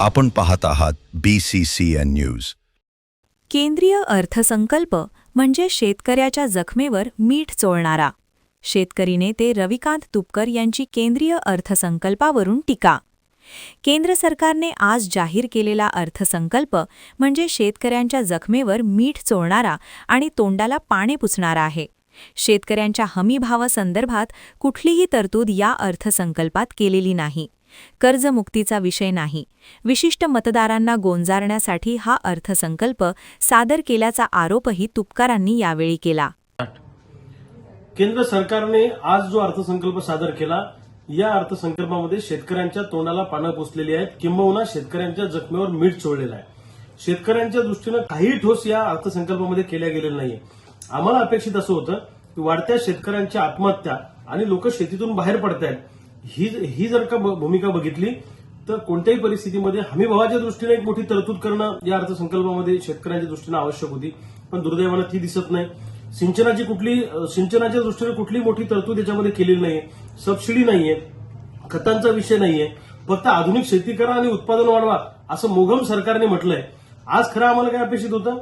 आपण पाहत आहात BCCN न्यूज। केंद्रीय अर्थसंकल्प म्हणजे शेतकऱ्याच्या जखमेवर मीठ चोळणारा। शेतकरी नेते रविकांत तुपकर यांची केंद्रीय अर्थसंकल्पावरून टीका। केंद्र सरकारने आज जाहीर केलेला अर्थसंकल्प म्हणजे शेतकऱ्यांच्या जखमेवर मीठ चोळणारा आणि तोंडाला पाणी पुसणारा आहे। शेतकऱ्यांच्या हमीभावासंदर्भात कुठलीही तरतूद या अर्थसंकल्पात केलेली नाही। कर्जमुक्तीचा विषय नाही। विशिष्ट मतदारांना गोंजारण्यासाठी हा अर्थसंकल्प सादर केल्याचा आरोपही तुपकरांनी यावेळी केला। केंद्र सरकारने आज जो अर्थसंकल्प सादर केला, या अर्थसंकल्पामध्ये शेतकऱ्यांच्या तोंडाला पानं पुसलेली आहेत, किंबहुना शेतकऱ्यांच्या जखमेवर मीठ चोळलेलं आहे। शेतकऱ्यांच्या दृष्टीनं काही ठोस या अर्थसंकल्पामध्ये केल्या गेलेलं नाहीये। आम्हाला अपेक्षित असं होतं की वाढत्या शेतकऱ्यांच्या आत्महत्या आणि लोक शेतीतून बाहेर पडतायत, ही जर का भूमिका बघितली तर कोणत्याही परिस्थितीमध्ये हमीभावाच्या दृष्टीने एक मोठी तरतूद करणं या अर्थसंकल्पामध्ये शेतकऱ्यांच्या दृष्टीने आवश्यक होती, पण दुर्दैवानं ती दिसत नाही। सिंचनाच्या दृष्टीने कुठली मोठी तरतूद याच्यामध्ये केलेली नाहीये। सबसिडी नाहीये, खतांचा विषय नाहीये, फक्त आधुनिक शेती करा आणि उत्पादन वाढवा असं मोघम सरकारने म्हटलंय। आज खरं आम्हाला काय अपेक्षित होतं,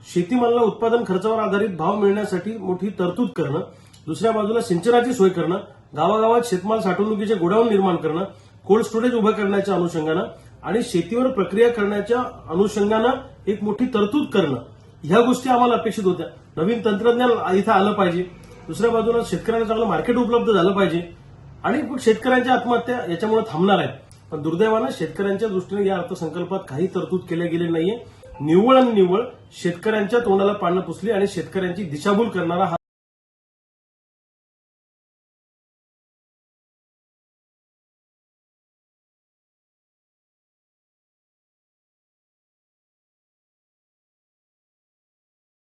शेतीमालाला उत्पादन खर्चावर आधारित भाव मिळण्यासाठी मोठी तरतूद करणं, दुसऱ्या बाजूला सिंचनाची सोय करणं, गावागावात शेतमाल साठवणुकीचे गोडाऊन निर्माण करणं, कोल्ड स्टोरेज उभं करण्याच्या अनुषंगानं आणि शेतीवर प्रक्रिया करण्याच्या अनुषंगानं एक मोठी तरतूद करणं, ह्या गोष्टी आम्हाला अपेक्षित होत्या। नवीन तंत्रज्ञान इथं आलं पाहिजे, दुसऱ्या बाजूला शेतकऱ्यांना चांगलं मार्केट उपलब्ध झालं पाहिजे आणि शेतकऱ्यांच्या आत्महत्या याच्यामुळे थांबणार आहेत। पण दुर्दैवानं शेतकऱ्यांच्या दृष्टीने या अर्थसंकल्पात काही तरतूद केल्या गेली नाहीये। निव्वळ आणि निव्वळ शेतकऱ्यांच्या तोंडाला पानं पुसली आणि शेतकऱ्यांची दिशाभूल करणारा हा